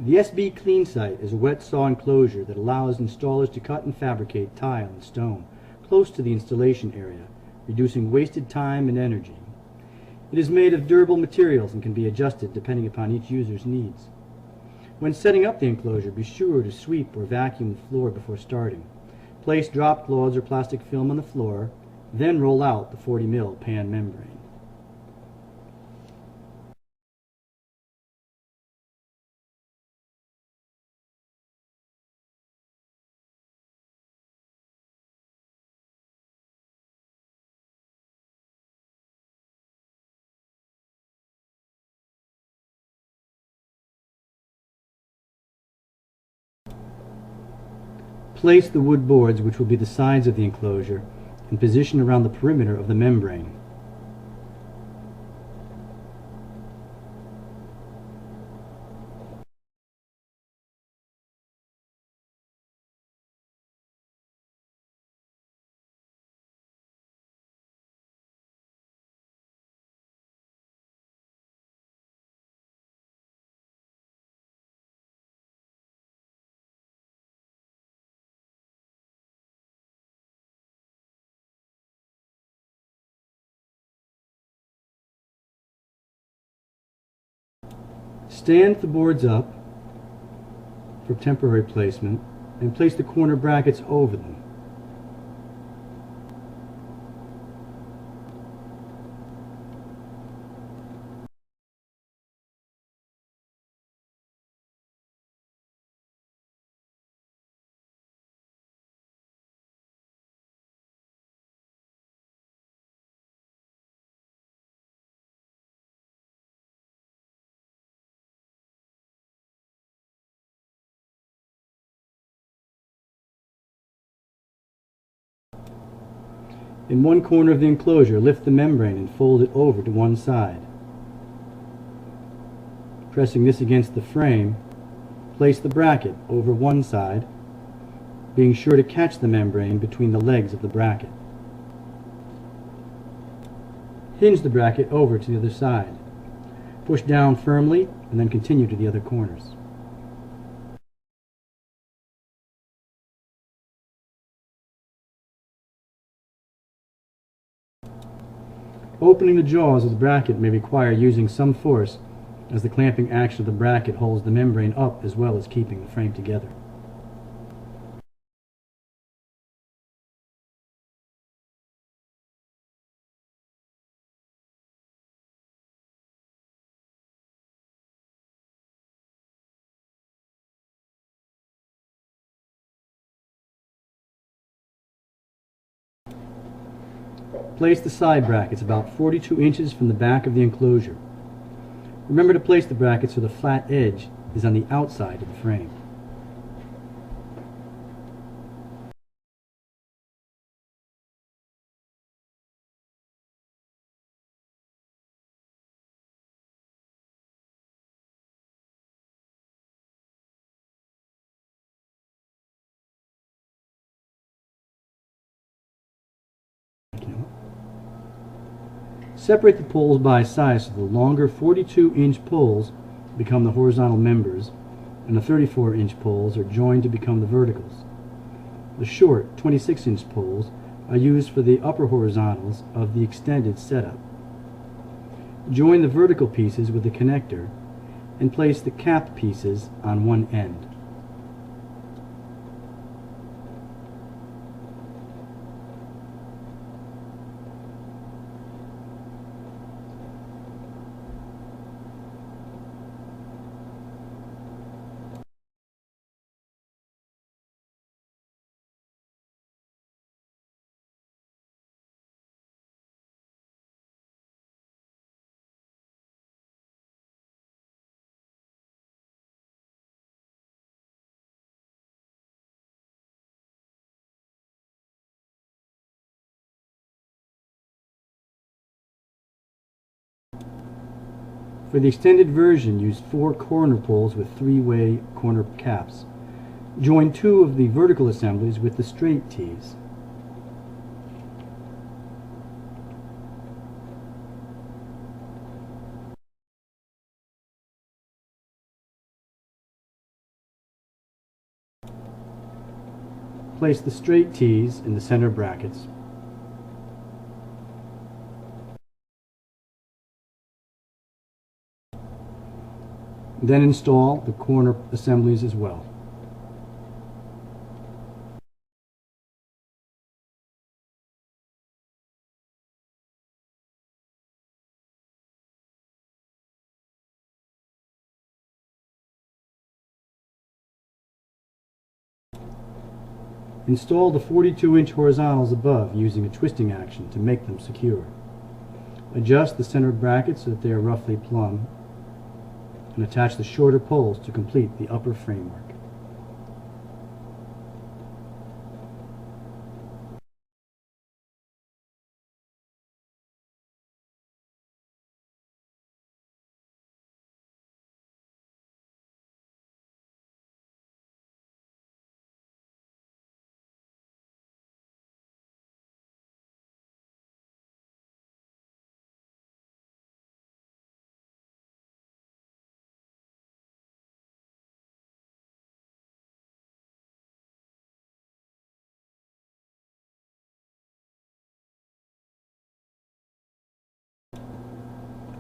The SB Clean Site is a wet saw enclosure that allows installers to cut and fabricate tile and stone close to the installation area, reducing wasted time and energy. It is made of durable materials and can be adjusted depending upon each user's needs. When setting up the enclosure, be sure to sweep or vacuum the floor before starting. Place drop cloths or plastic film on the floor, then roll out the 40 mil pan membrane. Place the wood boards, which will be the sides of the enclosure, in position around the perimeter of the membrane. Stand the boards up for temporary placement and place the corner brackets over them. In one corner of the enclosure, lift the membrane and fold it over to one side. Pressing this against the frame, place the bracket over one side, being sure to catch the membrane between the legs of the bracket. Hinge the bracket over to the other side. Push down firmly and then continue to the other corners. Opening the jaws of the bracket may require using some force, as the clamping action of the bracket holds the membrane up as well as keeping the frame together. Place the side brackets about 42 inches from the back of the enclosure. Remember to place the bracket so the flat edge is on the outside of the frame. Separate the poles by size so the longer 42-inch poles become the horizontal members and the 34-inch poles are joined to become the verticals. The short 26-inch poles are used for the upper horizontals of the extended setup. Join the vertical pieces with the connector and place the cap pieces on one end. For the extended version, use 4 corner poles with 3-way corner caps. Join 2 of the vertical assemblies with the straight tees. Place the straight tees in the center brackets. Then install the corner assemblies as well. Install the 42-inch horizontals above using a twisting action to make them secure. Adjust the center brackets so that they are roughly plumb, and attach the shorter poles to complete the upper framework.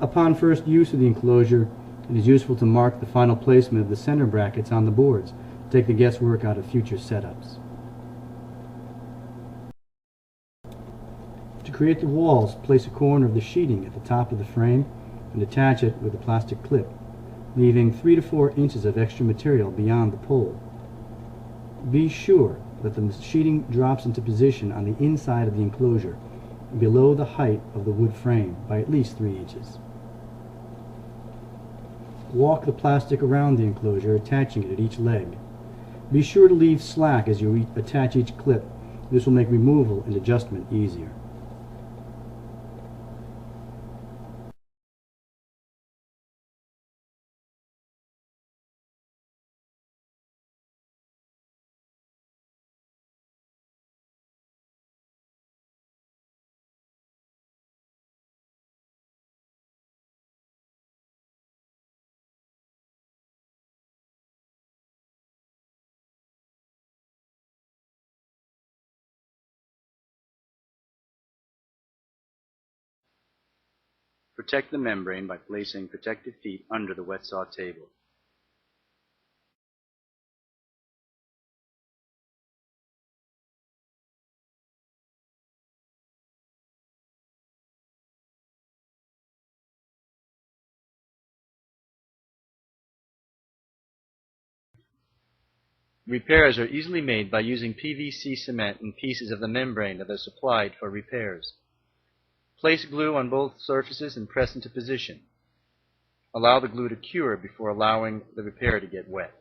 Upon first use of the enclosure, it is useful to mark the final placement of the center brackets on the boards to take the guesswork out of future setups. To create the walls, place a corner of the sheeting at the top of the frame and attach it with a plastic clip, leaving 3 to 4 inches of extra material beyond the pole. Be sure that the sheeting drops into position on the inside of the enclosure, below the height of the wood frame by at least 3 inches. Walk the plastic around the enclosure, attaching it at each leg. Be sure to leave slack as you attach each clip. This will make removal and adjustment easier. Protect the membrane by placing protective feet under the wet saw table. Repairs are easily made by using PVC cement in pieces of the membrane that are supplied for repairs. Place glue on both surfaces and press into position. Allow the glue to cure before allowing the repair to get wet.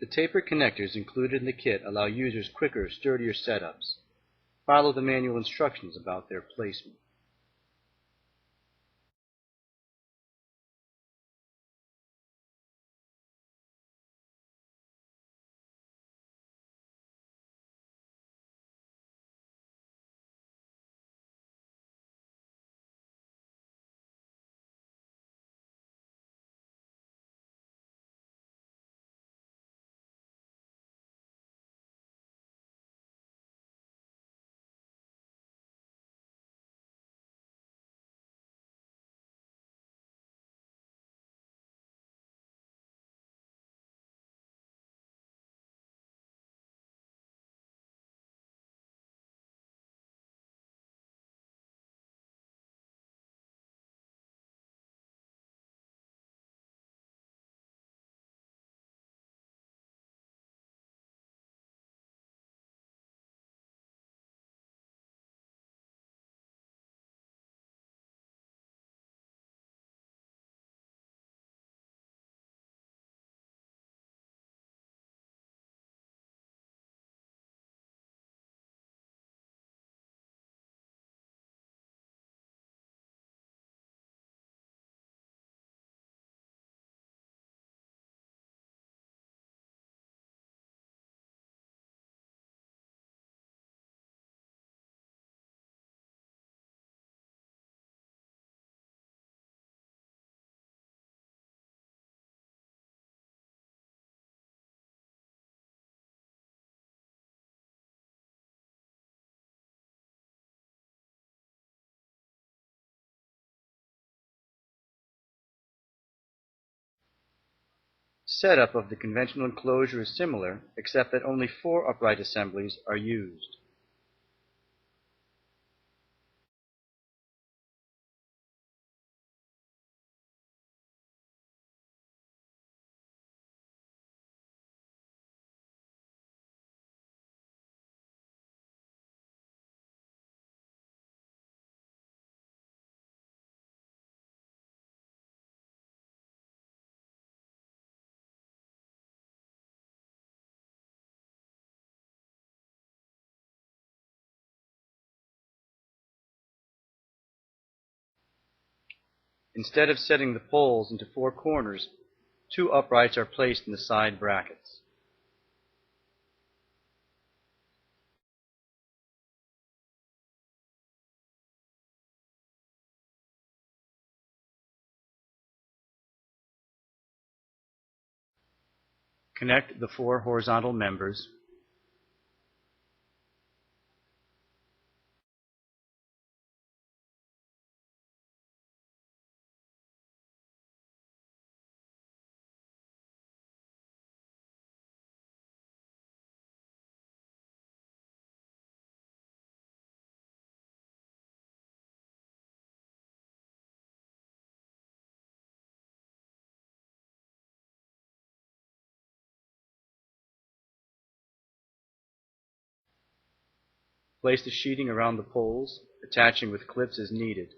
The tapered connectors included in the kit allow users quicker, sturdier setups. Follow the manual instructions about their placement. setup of the conventional enclosure is similar, except that only 4 upright assemblies are used. Instead of setting the poles into 4 corners, 2 uprights are placed in the side brackets. Connect the 4 horizontal members. Place the sheeting around the poles, attaching with clips as needed.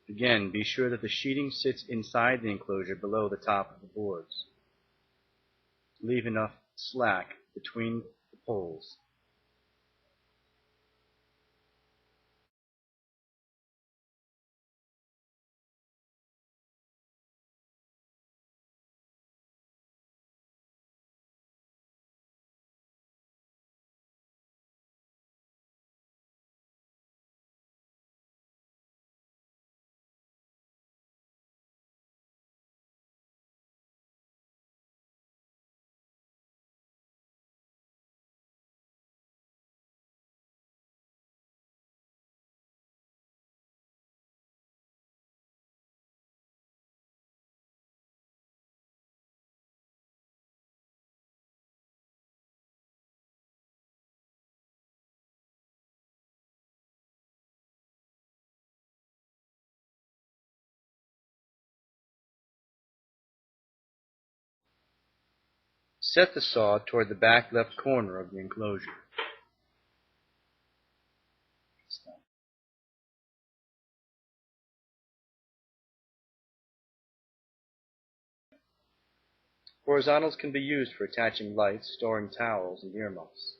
Again, be sure that the sheeting sits inside the enclosure below the top of the boards. Leave enough slack between the poles. Set the saw toward the back left corner of the enclosure. Horizontals can be used for attaching lights, storing towels, and earmuffs.